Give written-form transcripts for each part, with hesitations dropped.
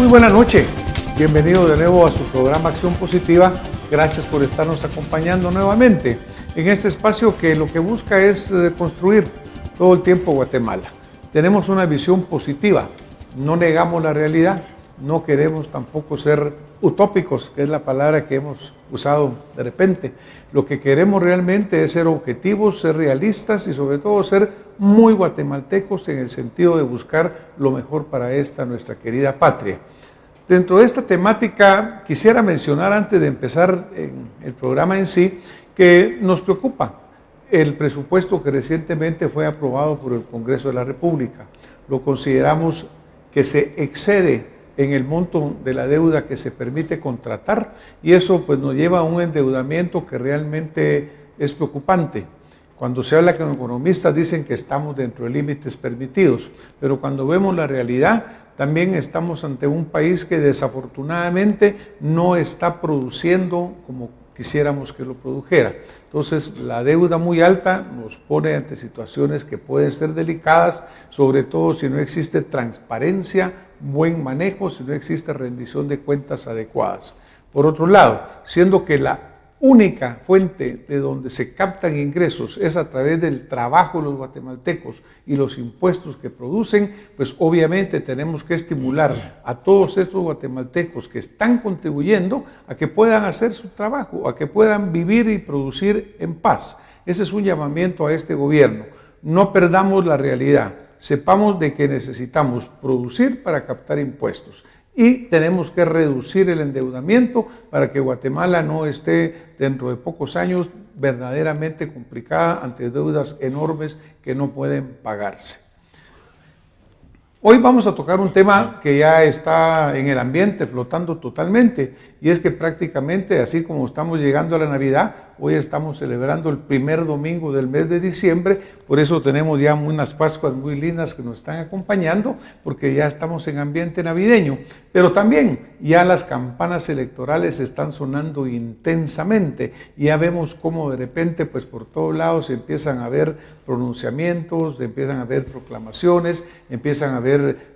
Muy buena noche, bienvenido de nuevo a su programa Acción Positiva. Gracias por estarnos acompañando nuevamente en este espacio que lo que busca es construir todo el tiempo Guatemala. Tenemos una visión positiva, no negamos la realidad, no queremos tampoco ser utópicos, que es la palabra que hemos usado de repente. Lo que queremos realmente es ser objetivos, ser realistas y sobre todo ser muy guatemaltecos en el sentido de buscar lo mejor para esta nuestra querida patria. Dentro de esta temática quisiera mencionar antes de empezar el programa en sí que nos preocupa el presupuesto que recientemente fue aprobado por el Congreso de la República. Lo consideramos que se excede en el monto de la deuda que se permite contratar y eso pues nos lleva a un endeudamiento que realmente es preocupante. Cuando se habla con economistas dicen que estamos dentro de límites permitidos, pero cuando vemos la realidad también estamos ante un país que desafortunadamente no está produciendo como quisiéramos que lo produjera. Entonces la deuda muy alta nos pone ante situaciones que pueden ser delicadas, sobre todo si no existe transparencia, buen manejo, si no existe rendición de cuentas adecuadas. Por otro lado, siendo que la única fuente de donde se captan ingresos es a través del trabajo de los guatemaltecos y los impuestos que producen, pues obviamente tenemos que estimular a todos estos guatemaltecos que están contribuyendo a que puedan hacer su trabajo, a que puedan vivir y producir en paz. Ese es un llamamiento a este gobierno. No perdamos la realidad, sepamos de que necesitamos producir para captar impuestos. Y tenemos que reducir el endeudamiento para que Guatemala no esté dentro de pocos años verdaderamente complicada ante deudas enormes que no pueden pagarse. Hoy vamos a tocar un tema que ya está en el ambiente, flotando totalmente, y es que prácticamente, así como estamos llegando a la Navidad, hoy estamos celebrando el primer domingo del mes de diciembre, por eso tenemos ya unas Pascuas muy lindas que nos están acompañando, porque ya estamos en ambiente navideño, pero también ya las campanas electorales están sonando intensamente, y ya vemos cómo de repente, pues por todos lados empiezan a haber pronunciamientos, empiezan a haber proclamaciones, empiezan a haber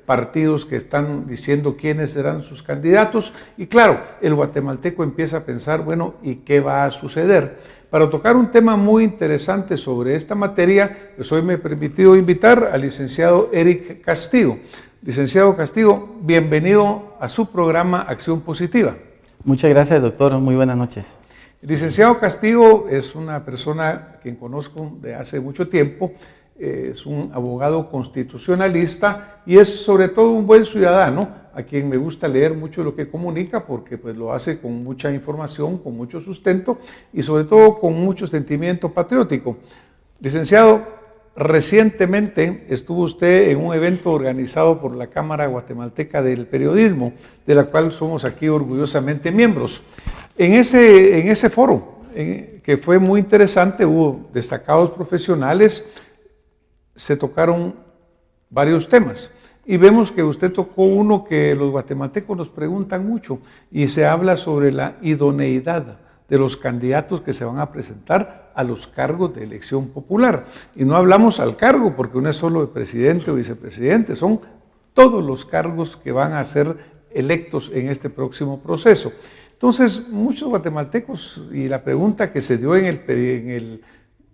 partidos que están diciendo quiénes serán sus candidatos y claro, el guatemalteco empieza a pensar, bueno, ¿y qué va a suceder? Para tocar un tema muy interesante sobre esta materia, pues hoy me he permitido invitar al licenciado Eric Castillo. Licenciado Castillo, bienvenido a su programa Acción Positiva. Muchas gracias, doctor. Muy buenas noches. El licenciado Castillo es una persona a quien conozco de hace mucho tiempo, es un abogado constitucionalista y es sobre todo un buen ciudadano a quien me gusta leer mucho lo que comunica porque pues lo hace con mucha información, con mucho sustento y sobre todo con mucho sentimiento patriótico. Licenciado, recientemente estuvo usted en un evento organizado por la Cámara Guatemalteca del Periodismo, de la cual somos aquí orgullosamente miembros. En ese foro, que fue muy interesante, hubo destacados profesionales, se tocaron varios temas y vemos que usted tocó uno que los guatemaltecos nos preguntan mucho y se habla sobre la idoneidad de los candidatos que se van a presentar a los cargos de elección popular. Y no hablamos al cargo porque no es solo de presidente o vicepresidente, son todos los cargos que van a ser electos en este próximo proceso. Entonces, muchos guatemaltecos, y la pregunta que se dio en el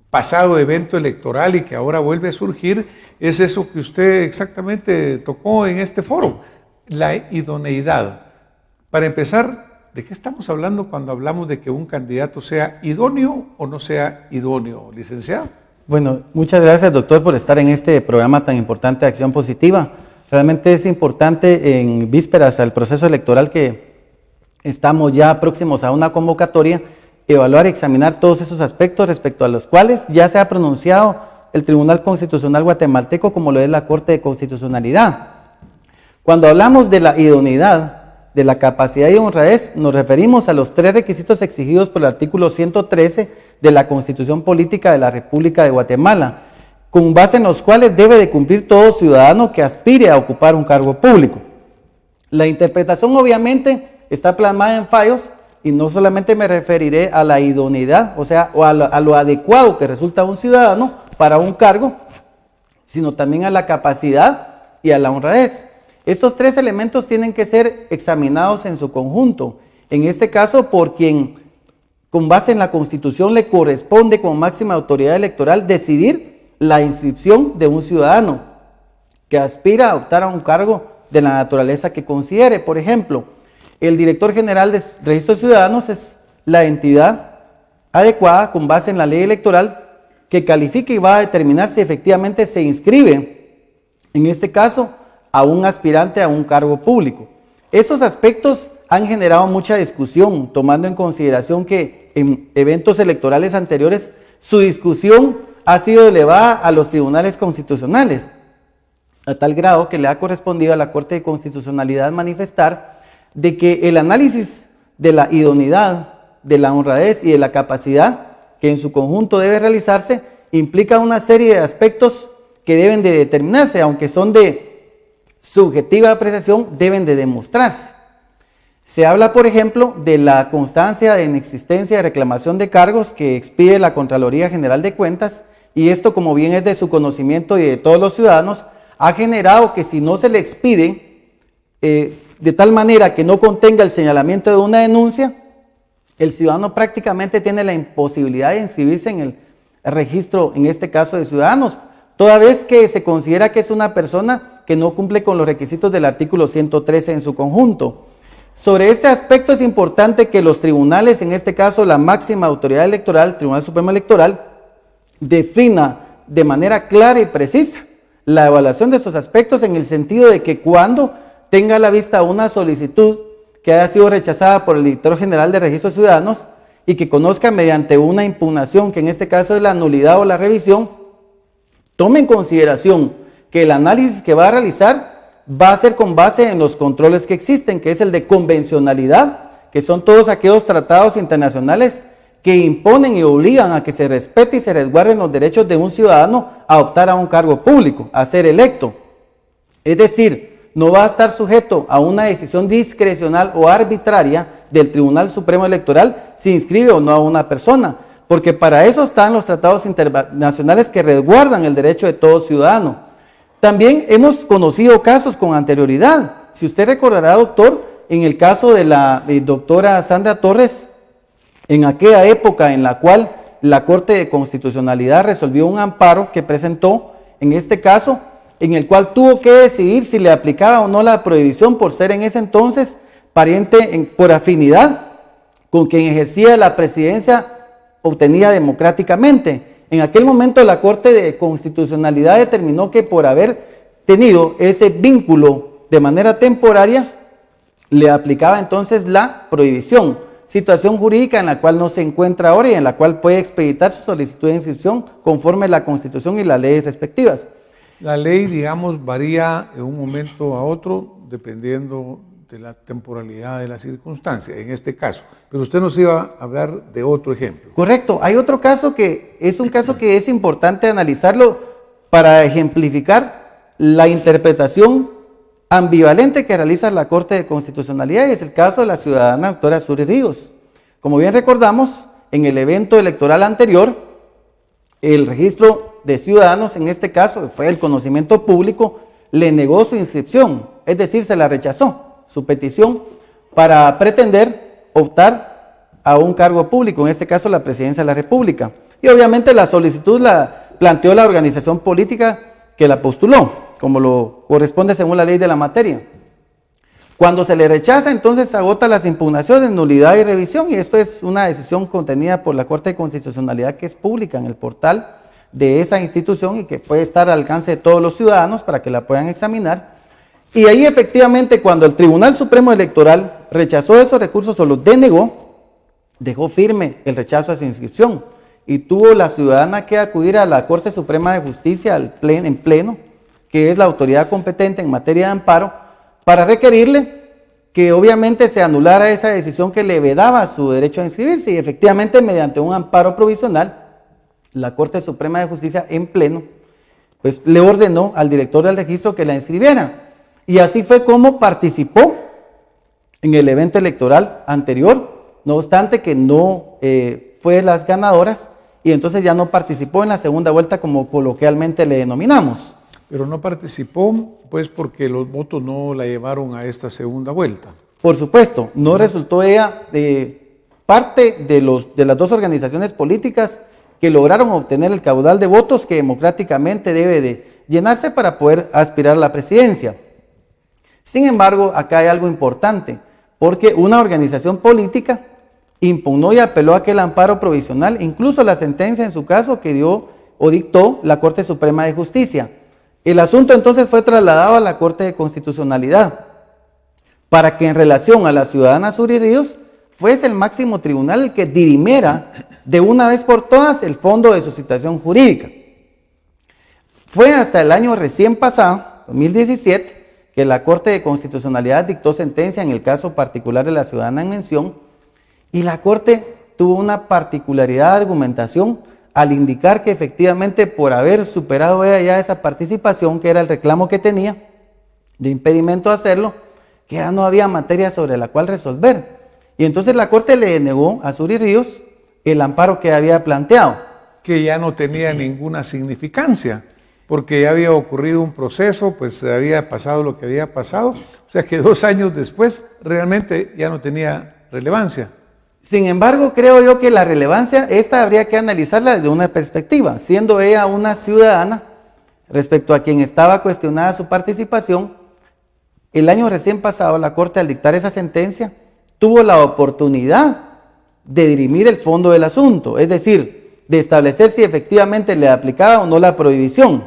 pasado evento electoral y que ahora vuelve a surgir, es eso que usted exactamente tocó en este foro, la idoneidad. Para empezar, ¿de qué estamos hablando cuando hablamos de que un candidato sea idóneo o no sea idóneo, licenciado? Bueno, muchas gracias, doctor, por estar en este programa tan importante de Acción Positiva. Realmente es importante en vísperas al proceso electoral que estamos ya próximos a una convocatoria, evaluar y examinar todos esos aspectos respecto a los cuales ya se ha pronunciado el Tribunal Constitucional Guatemalteco como lo es la Corte de Constitucionalidad. Cuando hablamos de la idoneidad, de la capacidad y honradez, nos referimos a los 3 requisitos exigidos por el artículo 113 de la Constitución Política de la República de Guatemala, con base en los cuales debe de cumplir todo ciudadano que aspire a ocupar un cargo público. La interpretación obviamente está plasmada en fallos y no solamente me referiré a la idoneidad, o sea, a lo adecuado que resulta un ciudadano para un cargo, sino también a la capacidad y a la honradez. Estos tres elementos tienen que ser examinados en su conjunto. En este caso, por quien, con base en la Constitución, le corresponde como máxima autoridad electoral decidir la inscripción de un ciudadano que aspira a optar a un cargo de la naturaleza que considere. Por ejemplo, el director general de Registro de Ciudadanos es la entidad adecuada con base en la ley electoral que califica y va a determinar si efectivamente se inscribe, en este caso, a un aspirante a un cargo público. Estos aspectos han generado mucha discusión, tomando en consideración que en eventos electorales anteriores su discusión ha sido elevada a los tribunales constitucionales, a tal grado que le ha correspondido a la Corte de Constitucionalidad manifestar de que el análisis de la idoneidad, de la honradez y de la capacidad que en su conjunto debe realizarse implica una serie de aspectos que deben de determinarse, aunque son de subjetiva apreciación, deben de demostrarse. Se habla, por ejemplo, de la constancia de inexistencia de reclamación de cargos que expide la Contraloría General de Cuentas, y esto, como bien es de su conocimiento y de todos los ciudadanos, ha generado que si no se le expide de tal manera que no contenga el señalamiento de una denuncia, el ciudadano prácticamente tiene la imposibilidad de inscribirse en el registro, en este caso de ciudadanos, toda vez que se considera que es una persona que no cumple con los requisitos del artículo 113 en su conjunto. Sobre este aspecto es importante que los tribunales, en este caso la máxima autoridad electoral, Tribunal Supremo Electoral, defina de manera clara y precisa la evaluación de estos aspectos, en el sentido de que cuando tenga a la vista una solicitud que haya sido rechazada por el director general de Registros Ciudadanos y que conozca mediante una impugnación, que en este caso es la nulidad o la revisión, tome en consideración que el análisis que va a realizar va a ser con base en los controles que existen, que es el de convencionalidad, que son todos aquellos tratados internacionales que imponen y obligan a que se respete y se resguarden los derechos de un ciudadano a optar a un cargo público, a ser electo. Es decir, no va a estar sujeto a una decisión discrecional o arbitraria del Tribunal Supremo Electoral si inscribe o no a una persona, porque para eso están los tratados internacionales que resguardan el derecho de todo ciudadano. También hemos conocido casos con anterioridad. Si usted recordará, doctor, en el caso de la doctora Sandra Torres, en aquella época en la cual la Corte de Constitucionalidad resolvió un amparo que presentó, en este caso, en el cual tuvo que decidir si le aplicaba o no la prohibición por ser en ese entonces pariente por afinidad con quien ejercía la presidencia obtenida democráticamente. En aquel momento la Corte de Constitucionalidad determinó que por haber tenido ese vínculo de manera temporaria, le aplicaba entonces la prohibición, situación jurídica en la cual no se encuentra ahora y en la cual puede expeditar su solicitud de inscripción conforme la Constitución y las leyes respectivas. La ley, digamos, varía de un momento a otro dependiendo de la temporalidad de la circunstancia, en este caso. Pero usted nos iba a hablar de otro ejemplo. Correcto. Hay otro caso que es un caso que es importante analizarlo para ejemplificar la interpretación ambivalente que realiza la Corte de Constitucionalidad, y es el caso de la ciudadana doctora Suri Ríos. Como bien recordamos, en el evento electoral anterior, el registro de ciudadanos, en este caso fue el conocimiento público, le negó su inscripción, es decir, se la rechazó, su petición para pretender optar a un cargo público, en este caso la presidencia de la República. Y obviamente la solicitud la planteó la organización política que la postuló, como lo corresponde según la ley de la materia. Cuando se le rechaza, entonces se agota las impugnaciones, nulidad y revisión, y esto es una decisión contenida por la Corte de Constitucionalidad que es pública en el portal de esa institución y que puede estar al alcance de todos los ciudadanos para que la puedan examinar. Y ahí efectivamente, cuando el Tribunal Supremo Electoral rechazó esos recursos o los denegó, dejó firme el rechazo a su inscripción y tuvo la ciudadana que acudir a la Corte Suprema de Justicia en pleno, que es la autoridad competente en materia de amparo, para requerirle que obviamente se anulara esa decisión que le vedaba su derecho a inscribirse, y efectivamente mediante un amparo provisional, la Corte Suprema de Justicia en pleno, pues le ordenó al director del registro que la inscribiera. Y así fue como participó en el evento electoral anterior, no obstante que no fue de las ganadoras, y entonces ya no participó en la segunda vuelta como coloquialmente le denominamos. Pero no participó, pues, porque los votos no la llevaron a esta segunda vuelta. Por supuesto, no resultó ella parte de las dos organizaciones políticas que lograron obtener el caudal de votos que democráticamente debe de llenarse para poder aspirar a la presidencia. Sin embargo, acá hay algo importante, porque una organización política impugnó y apeló a aquel amparo provisional, incluso la sentencia en su caso que dio o dictó la Corte Suprema de Justicia. El asunto entonces fue trasladado a la Corte de Constitucionalidad, para que en relación a la ciudadana Suri Ríos fuese el máximo tribunal el que dirimiera de una vez por todas el fondo de su situación jurídica. Fue hasta el año recién pasado, 2017, que la Corte de Constitucionalidad dictó sentencia en el caso particular de la ciudadana en mención, y la Corte tuvo una particularidad de argumentación al indicar que efectivamente por haber superado ella ya esa participación, que era el reclamo que tenía de impedimento a hacerlo, que ya no había materia sobre la cual resolver. Y entonces la Corte le denegó a Suri Ríos el amparo que había planteado. Que ya no tenía ninguna significancia, porque ya había ocurrido un proceso, pues había pasado lo que había pasado, o sea que 2 años después realmente ya no tenía relevancia. Sin embargo, creo yo que la relevancia, esta habría que analizarla desde una perspectiva, siendo ella una ciudadana respecto a quien estaba cuestionada su participación. El año recién pasado, la Corte al dictar esa sentencia, tuvo la oportunidad de dirimir el fondo del asunto, es decir, de establecer si efectivamente le aplicaba o no la prohibición.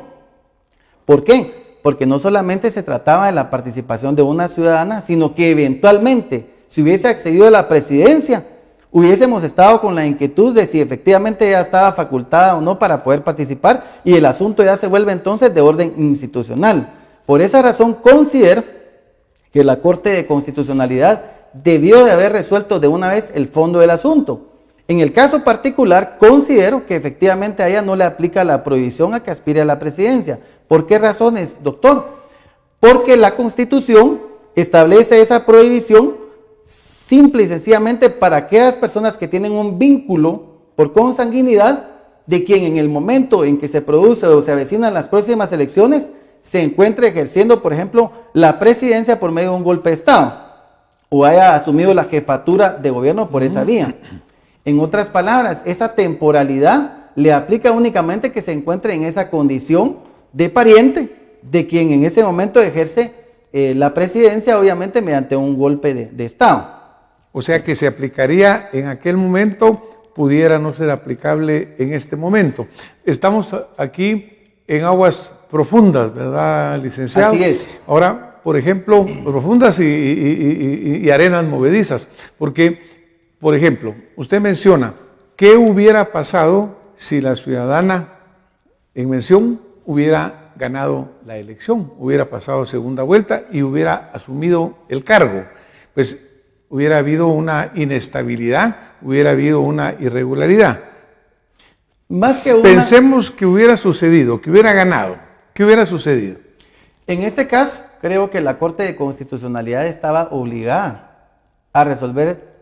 ¿Por qué? Porque no solamente se trataba de la participación de una ciudadana, sino que eventualmente, si hubiese accedido a la presidencia, hubiésemos estado con la inquietud de si efectivamente ya estaba facultada o no para poder participar, y el asunto ya se vuelve entonces de orden institucional. Por esa razón considero que la Corte de Constitucionalidad debió de haber resuelto de una vez el fondo del asunto. En el caso particular, considero que efectivamente a ella no le aplica la prohibición a que aspire a la presidencia. ¿Por qué razones, doctor? Porque la Constitución establece esa prohibición simple y sencillamente para aquellas personas que tienen un vínculo por consanguinidad de quien en el momento en que se produce o se avecinan las próximas elecciones se encuentre ejerciendo, por ejemplo, la presidencia por medio de un golpe de Estado o haya asumido la jefatura de gobierno por esa vía. En otras palabras, esa temporalidad le aplica únicamente que se encuentre en esa condición de pariente de quien en ese momento ejerce la presidencia, obviamente mediante un golpe de Estado. O sea que se aplicaría en aquel momento, pudiera no ser aplicable en este momento. Estamos aquí en aguas profundas, ¿verdad, licenciado? Así es. Ahora, por ejemplo, profundas y arenas movedizas, porque, por ejemplo, usted menciona, ¿qué hubiera pasado si la ciudadana en mención hubiera ganado la elección, hubiera pasado segunda vuelta y hubiera asumido el cargo? Pues hubiera habido una inestabilidad, hubiera habido una irregularidad. Pensemos que hubiera sucedido, que hubiera ganado. ¿Qué hubiera sucedido? En este caso, creo que la Corte de Constitucionalidad estaba obligada a resolver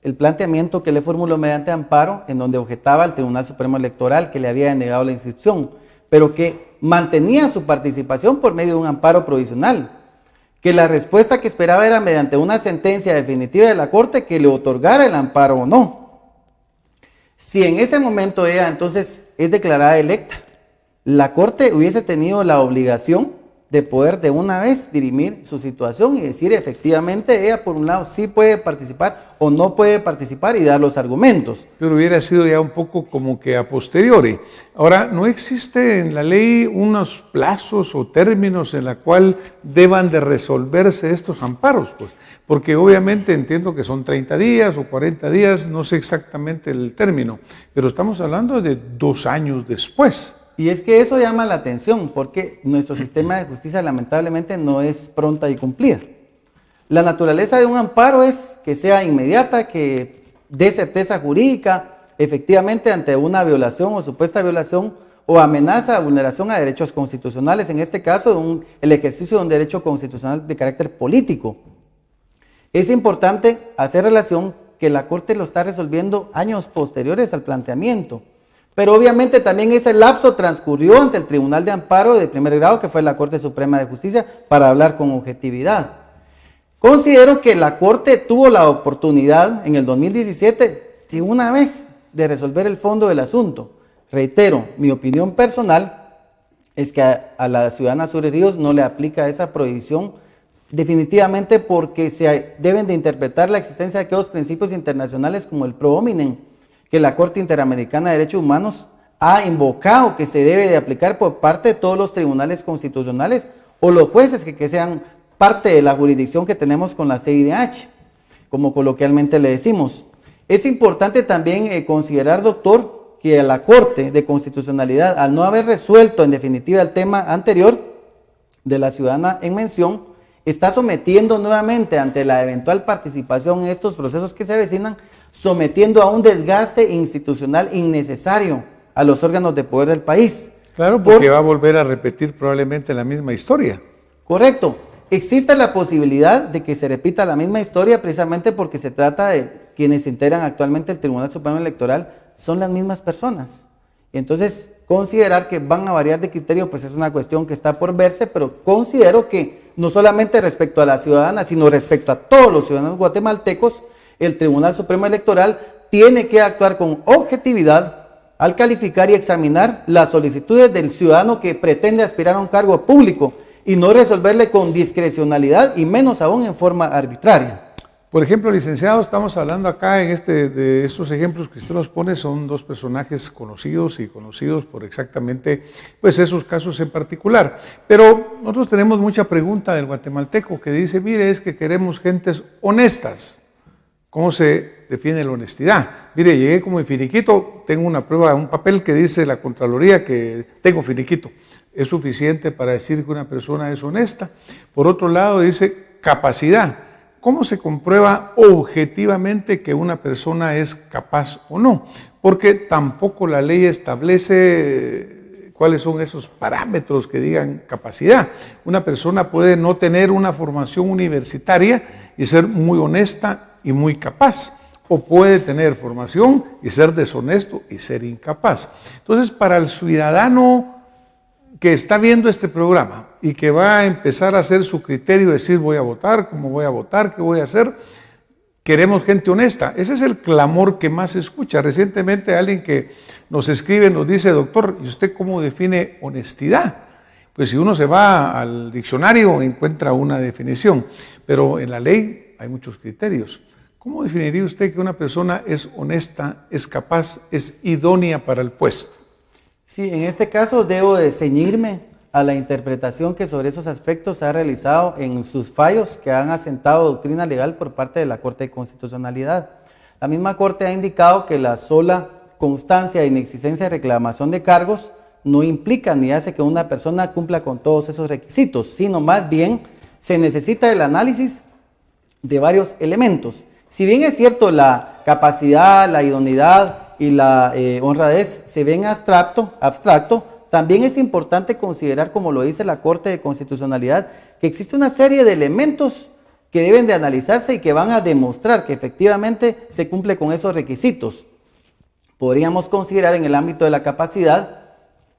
el planteamiento que le formuló mediante amparo, en donde objetaba al Tribunal Supremo Electoral que le había denegado la inscripción, pero que mantenía su participación por medio de un amparo provisional, que la respuesta que esperaba era mediante una sentencia definitiva de la Corte que le otorgara el amparo o no. Si en ese momento ella entonces es declarada electa, la Corte hubiese tenido la obligación de poder de una vez dirimir su situación y decir efectivamente ella por un lado sí puede participar o no puede participar y dar los argumentos. Pero hubiera sido ya un poco como que a posteriori. Ahora, ¿no existe en la ley unos plazos o términos en la cual deban de resolverse estos amparos? Pues, porque obviamente entiendo que son 30 días o 40 días, no sé exactamente el término, pero estamos hablando de 2 años después. Y es que eso llama la atención porque nuestro sistema de justicia lamentablemente no es pronta y cumplida. La naturaleza de un amparo es que sea inmediata, que dé certeza jurídica, efectivamente ante una violación o supuesta violación o amenaza de vulneración a derechos constitucionales, en este caso el ejercicio de un derecho constitucional de carácter político. Es importante hacer relación que la Corte lo está resolviendo años posteriores al planteamiento. Pero obviamente también ese lapso transcurrió ante el Tribunal de Amparo de primer grado, que fue la Corte Suprema de Justicia, para hablar con objetividad. Considero que la Corte tuvo la oportunidad en el 2017 de una vez de resolver el fondo del asunto. Reitero, mi opinión personal es que a la ciudadana Suri Ríos no le aplica esa prohibición definitivamente porque se deben de interpretar la existencia de aquellos principios internacionales como el pro hominem, que la Corte Interamericana de Derechos Humanos ha invocado que se debe de aplicar por parte de todos los tribunales constitucionales o los jueces que sean parte de la jurisdicción que tenemos con la CIDH, como coloquialmente le decimos. Es importante también considerar, doctor, que a la Corte de Constitucionalidad, al no haber resuelto en definitiva el tema anterior de la ciudadana en mención, está sometiendo nuevamente ante la eventual participación en estos procesos que se avecinan, sometiendo a un desgaste institucional innecesario a los órganos de poder del país. Claro, porque va a volver a repetir probablemente la misma historia. Correcto. Existe la posibilidad de que se repita la misma historia precisamente porque se trata de quienes integran actualmente el Tribunal Supremo Electoral, son las mismas personas. Entonces, considerar que van a variar de criterio, pues es una cuestión que está por verse, pero considero que no solamente respecto a la ciudadana, sino respecto a todos los ciudadanos guatemaltecos, el Tribunal Supremo Electoral tiene que actuar con objetividad al calificar y examinar las solicitudes del ciudadano que pretende aspirar a un cargo público y no resolverle con discrecionalidad y menos aún en forma arbitraria. Por ejemplo, licenciado, estamos hablando acá de estos ejemplos que usted nos pone, son dos personajes conocidos y conocidos por exactamente pues esos casos en particular. Pero nosotros tenemos mucha pregunta del guatemalteco que dice, mire, es que queremos gentes honestas. ¿Cómo se define la honestidad? Mire, llegué como en finiquito, tengo una prueba, un papel que dice la Contraloría que tengo finiquito. ¿Es suficiente para decir que una persona es honesta? Por otro lado, dice capacidad. ¿Cómo se comprueba objetivamente que una persona es capaz o no? Porque tampoco la ley establece cuáles son esos parámetros que digan capacidad. Una persona puede no tener una formación universitaria y ser muy honesta y muy capaz, o puede tener formación y ser deshonesto y ser incapaz. Entonces, para el ciudadano que está viendo este programa y que va a empezar a hacer su criterio, decir voy a votar, cómo voy a votar, qué voy a hacer, queremos gente honesta. Ese es el clamor que más se escucha. Recientemente alguien que nos escribe nos dice, doctor, ¿y usted cómo define honestidad? Pues si uno se va al diccionario encuentra una definición, pero en la ley hay muchos criterios. ¿Cómo definiría usted que una persona es honesta, es capaz, es idónea para el puesto? Sí, en este caso debo de ceñirme a la interpretación que sobre esos aspectos se ha realizado en sus fallos que han asentado doctrina legal por parte de la Corte de Constitucionalidad. La misma Corte ha indicado que la sola constancia de inexistencia de reclamación de cargos no implica ni hace que una persona cumpla con todos esos requisitos, sino más bien se necesita el análisis de varios elementos. Si bien es cierto la capacidad, la idoneidad y la honradez se ven abstracto, también es importante considerar, como lo dice la Corte de Constitucionalidad, que existe una serie de elementos que deben de analizarse y que van a demostrar que efectivamente se cumple con esos requisitos. Podríamos considerar en el ámbito de la capacidad,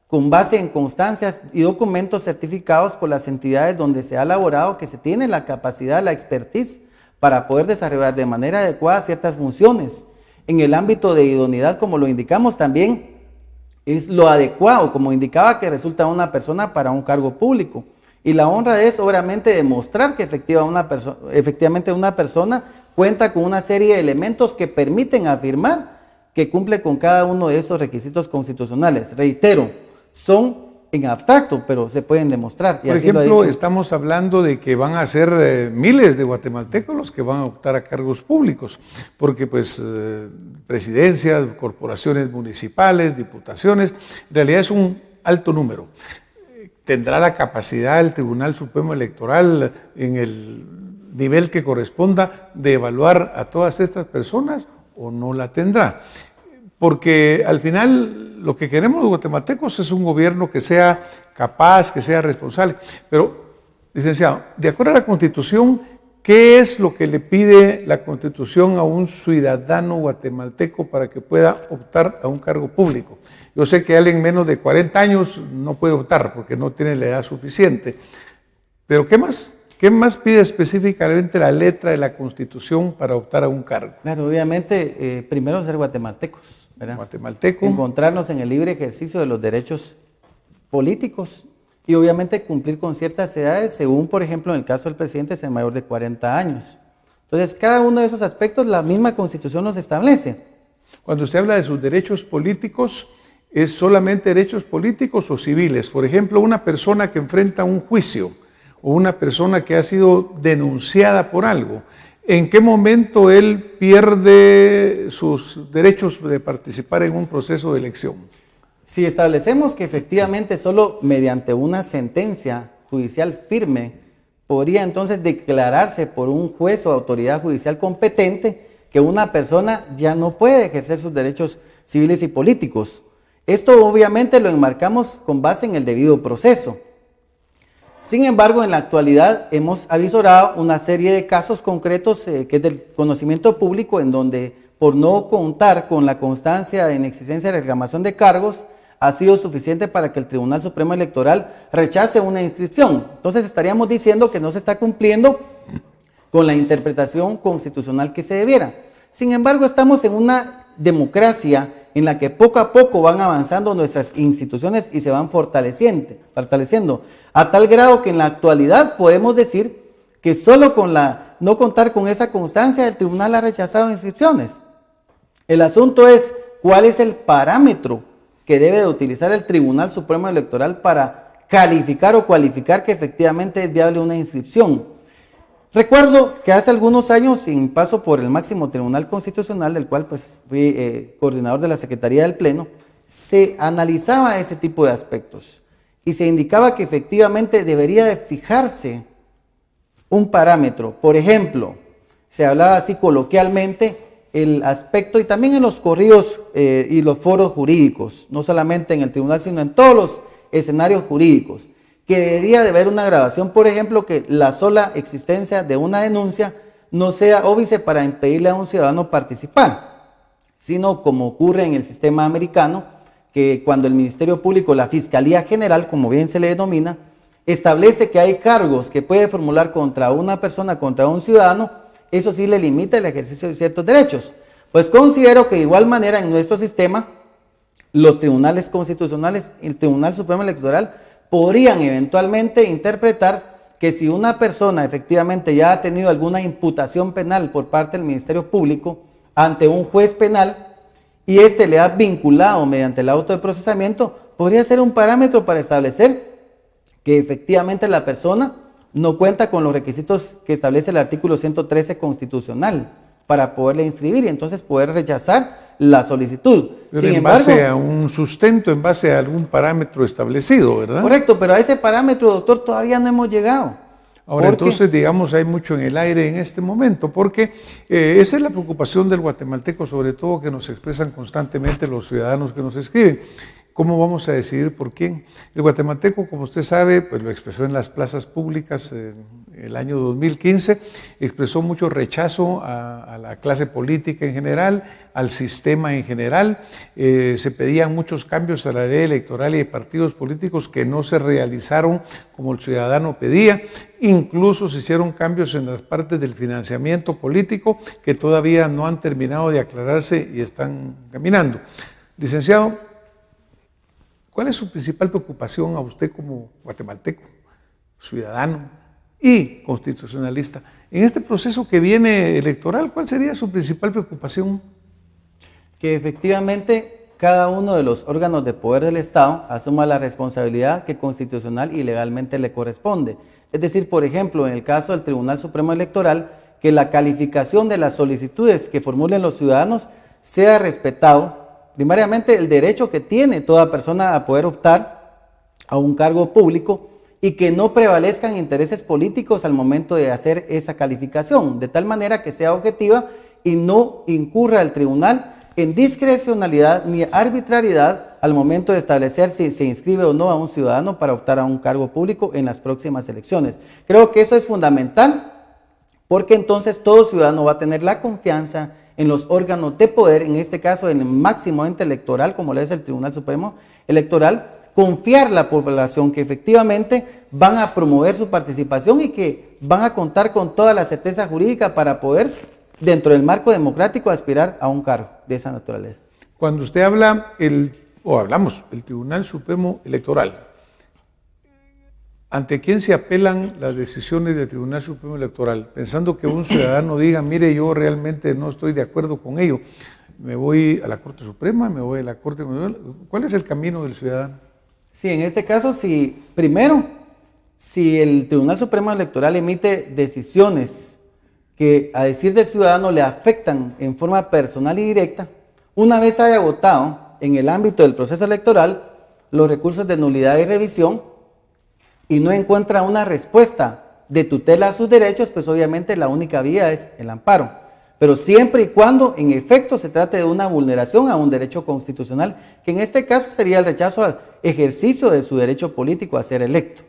con base en constancias y documentos certificados por las entidades donde se ha elaborado que se tiene la capacidad, la expertise para poder desarrollar de manera adecuada ciertas funciones. En el ámbito de idoneidad, como lo indicamos, también es lo adecuado, como indicaba, que resulta una persona para un cargo público. Y la honra es obviamente demostrar que efectivamente una persona cuenta con una serie de elementos que permiten afirmar que cumple con cada uno de esos requisitos constitucionales. Reitero, son en abstracto, pero se pueden demostrar. Por ejemplo, estamos hablando de que van a ser miles de guatemaltecos los que van a optar a cargos públicos, porque pues presidencias, corporaciones municipales, diputaciones, en realidad es un alto número. ¿Tendrá la capacidad el Tribunal Supremo Electoral en el nivel que corresponda de evaluar a todas estas personas o no la tendrá? Porque al final lo que queremos los guatemaltecos es un gobierno que sea capaz, que sea responsable. Pero, licenciado, de acuerdo a la Constitución, ¿qué es lo que le pide la Constitución a un ciudadano guatemalteco para que pueda optar a un cargo público? Yo sé que alguien menos de 40 años no puede optar porque no tiene la edad suficiente, pero ¿qué más? ¿Qué más pide específicamente la letra de la Constitución para optar a un cargo? Claro, obviamente, primero ser guatemaltecos, ¿verdad? Guatemalteco. Encontrarnos en el libre ejercicio de los derechos políticos y obviamente cumplir con ciertas edades, según, por ejemplo, en el caso del presidente, ser mayor de 40 años. Entonces, cada uno de esos aspectos la misma Constitución nos establece. Cuando usted habla de sus derechos políticos, ¿es solamente derechos políticos o civiles? Por ejemplo, una persona que enfrenta un juicio o una persona que ha sido denunciada por algo, ¿en qué momento él pierde sus derechos de participar en un proceso de elección? Si establecemos que efectivamente solo mediante una sentencia judicial firme podría entonces declararse por un juez o autoridad judicial competente que una persona ya no puede ejercer sus derechos civiles y políticos. Esto obviamente lo enmarcamos con base en el debido proceso. Sin embargo, en la actualidad hemos avisorado una serie de casos concretos que es del conocimiento público en donde por no contar con la constancia de inexistencia de reclamación de cargos ha sido suficiente para que el Tribunal Supremo Electoral rechace una inscripción. Entonces estaríamos diciendo que no se está cumpliendo con la interpretación constitucional que se debiera. Sin embargo, estamos en una democracia en la que poco a poco van avanzando nuestras instituciones y se van fortaleciendo, a tal grado que en la actualidad podemos decir que solo con no contar con esa constancia el tribunal ha rechazado inscripciones. El asunto es cuál es el parámetro que debe de utilizar el Tribunal Supremo Electoral para calificar o cualificar que efectivamente es viable una inscripción. Recuerdo que hace algunos años, sin paso por el máximo Tribunal Constitucional, del cual pues fui coordinador de la Secretaría del Pleno, se analizaba ese tipo de aspectos y se indicaba que efectivamente debería de fijarse un parámetro. Por ejemplo, se hablaba así coloquialmente el aspecto, y también en los corridos y los foros jurídicos, no solamente en el tribunal, sino en todos los escenarios jurídicos, que debería de haber una grabación, por ejemplo, que la sola existencia de una denuncia no sea óbice para impedirle a un ciudadano participar, sino como ocurre en el sistema americano, que cuando el Ministerio Público, la Fiscalía General, como bien se le denomina, establece que hay cargos que puede formular contra una persona, contra un ciudadano, eso sí le limita el ejercicio de ciertos derechos. Pues considero que de igual manera en nuestro sistema, los tribunales constitucionales y el Tribunal Supremo Electoral podrían eventualmente interpretar que si una persona efectivamente ya ha tenido alguna imputación penal por parte del Ministerio Público ante un juez penal y éste le ha vinculado mediante el auto de procesamiento, podría ser un parámetro para establecer que efectivamente la persona no cuenta con los requisitos que establece el artículo 113 constitucional para poderle inscribir y entonces poder rechazar la solicitud. Pero en base a un sustento, en base a algún parámetro establecido, ¿verdad? Correcto, pero a ese parámetro, doctor, todavía no hemos llegado. Ahora, entonces, digamos, hay mucho en el aire en este momento, porque esa es la preocupación del guatemalteco, sobre todo que nos expresan constantemente los ciudadanos que nos escriben. ¿Cómo vamos a decidir por quién? El guatemalteco, como usted sabe, pues lo expresó en las plazas públicas el año 2015, expresó mucho rechazo a la clase política en general, al sistema en general. Se pedían muchos cambios a la ley electoral y de partidos políticos que no se realizaron como el ciudadano pedía. Incluso se hicieron cambios en las partes del financiamiento político que todavía no han terminado de aclararse y están caminando. Licenciado, ¿cuál es su principal preocupación a usted como guatemalteco, ciudadano y constitucionalista? En este proceso que viene electoral, ¿cuál sería su principal preocupación? Que efectivamente cada uno de los órganos de poder del Estado asuma la responsabilidad que constitucional y legalmente le corresponde. Es decir, por ejemplo, en el caso del Tribunal Supremo Electoral, que la calificación de las solicitudes que formulen los ciudadanos sea respetado. Primariamente, el derecho que tiene toda persona a poder optar a un cargo público y que no prevalezcan intereses políticos al momento de hacer esa calificación, de tal manera que sea objetiva y no incurra el tribunal en discrecionalidad ni arbitrariedad al momento de establecer si se inscribe o no a un ciudadano para optar a un cargo público en las próximas elecciones. Creo que eso es fundamental porque entonces todo ciudadano va a tener la confianza en los órganos de poder, en este caso en el máximo ente electoral, como lo es el Tribunal Supremo Electoral, confiar la población que efectivamente van a promover su participación y que van a contar con toda la certeza jurídica para poder, dentro del marco democrático, aspirar a un cargo de esa naturaleza. Cuando usted habla, el Tribunal Supremo Electoral, ¿ante quién se apelan las decisiones del Tribunal Supremo Electoral? Pensando que un ciudadano diga, mire, yo realmente no estoy de acuerdo con ello, me voy a la Corte Suprema, me voy a la Corte. ¿Cuál es el camino del ciudadano? Sí, en este caso, si el Tribunal Supremo Electoral emite decisiones que, a decir del ciudadano, le afectan en forma personal y directa, una vez haya votado en el ámbito del proceso electoral los recursos de nulidad y revisión y no encuentra una respuesta de tutela a sus derechos, pues obviamente la única vía es el amparo. Pero siempre y cuando en efecto se trate de una vulneración a un derecho constitucional, que en este caso sería el rechazo al ejercicio de su derecho político a ser electo.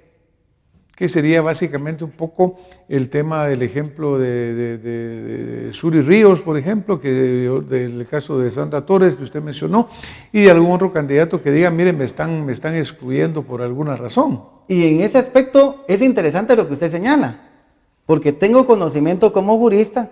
Que sería básicamente un poco el tema del ejemplo de Suri Ríos, por ejemplo, del caso de Sandra Torres que usted mencionó, y de algún otro candidato que diga, miren, me están excluyendo por alguna razón. Y en ese aspecto es interesante lo que usted señala, porque tengo conocimiento como jurista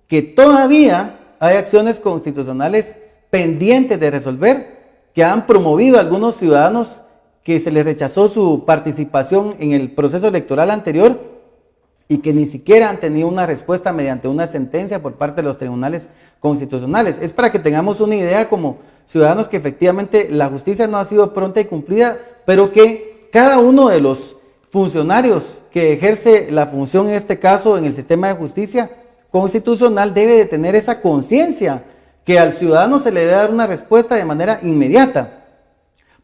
que todavía hay acciones constitucionales pendientes de resolver que han promovido a algunos ciudadanos que se les rechazó su participación en el proceso electoral anterior y que ni siquiera han tenido una respuesta mediante una sentencia por parte de los tribunales constitucionales. Es para que tengamos una idea como ciudadanos que efectivamente la justicia no ha sido pronta y cumplida, pero que cada uno de los funcionarios que ejerce la función, en este caso en el sistema de justicia constitucional, debe de tener esa conciencia que al ciudadano se le debe dar una respuesta de manera inmediata.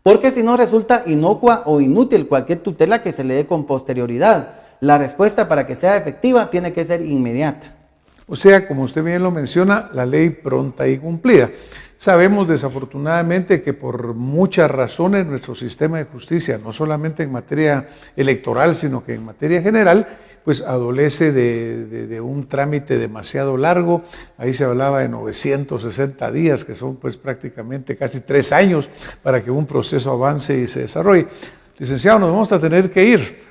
Porque si no resulta inocua o inútil cualquier tutela que se le dé con posterioridad. La respuesta para que sea efectiva tiene que ser inmediata. O sea, como usted bien lo menciona, la ley pronta y cumplida. Sabemos desafortunadamente que por muchas razones nuestro sistema de justicia, no solamente en materia electoral, sino que en materia general, pues adolece de un trámite demasiado largo. Ahí se hablaba de 960 días, que son pues prácticamente casi 3 años para que un proceso avance y se desarrolle. Licenciado, nos vamos a tener que ir.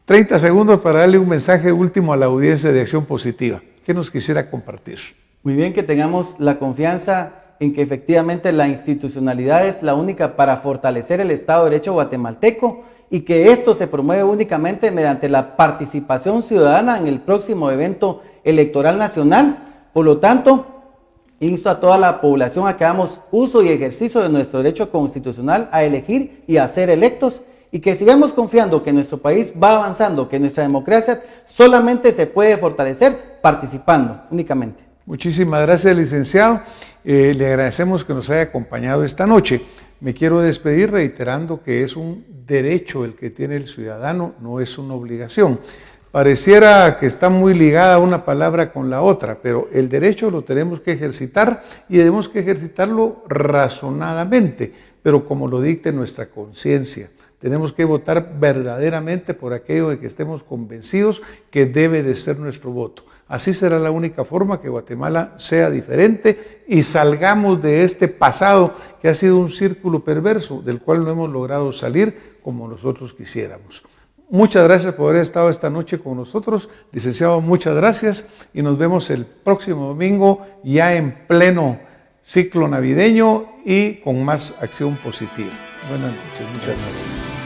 30 segundos para darle un mensaje último a la audiencia de Acción Positiva. ¿Qué nos quisiera compartir? Muy bien, que tengamos la confianza en que efectivamente la institucionalidad es la única para fortalecer el Estado de Derecho guatemalteco, y que esto se promueve únicamente mediante la participación ciudadana en el próximo evento electoral nacional. Por lo tanto, insto a toda la población a que hagamos uso y ejercicio de nuestro derecho constitucional a elegir y a ser electos, y que sigamos confiando que nuestro país va avanzando, que nuestra democracia solamente se puede fortalecer participando únicamente. Muchísimas gracias, licenciado. Le agradecemos que nos haya acompañado esta noche. Me quiero despedir reiterando que es un derecho el que tiene el ciudadano, no es una obligación. Pareciera que está muy ligada una palabra con la otra, pero el derecho lo tenemos que ejercitar y debemos que ejercitarlo razonadamente, pero como lo dicte nuestra conciencia. Tenemos que votar verdaderamente por aquello de que estemos convencidos que debe de ser nuestro voto. Así será la única forma que Guatemala sea diferente y salgamos de este pasado que ha sido un círculo perverso del cual no hemos logrado salir como nosotros quisiéramos. Muchas gracias por haber estado esta noche con nosotros. Licenciado, muchas gracias y nos vemos el próximo domingo ya en pleno ciclo navideño y con más acción positiva. Buenas noches, muchas gracias.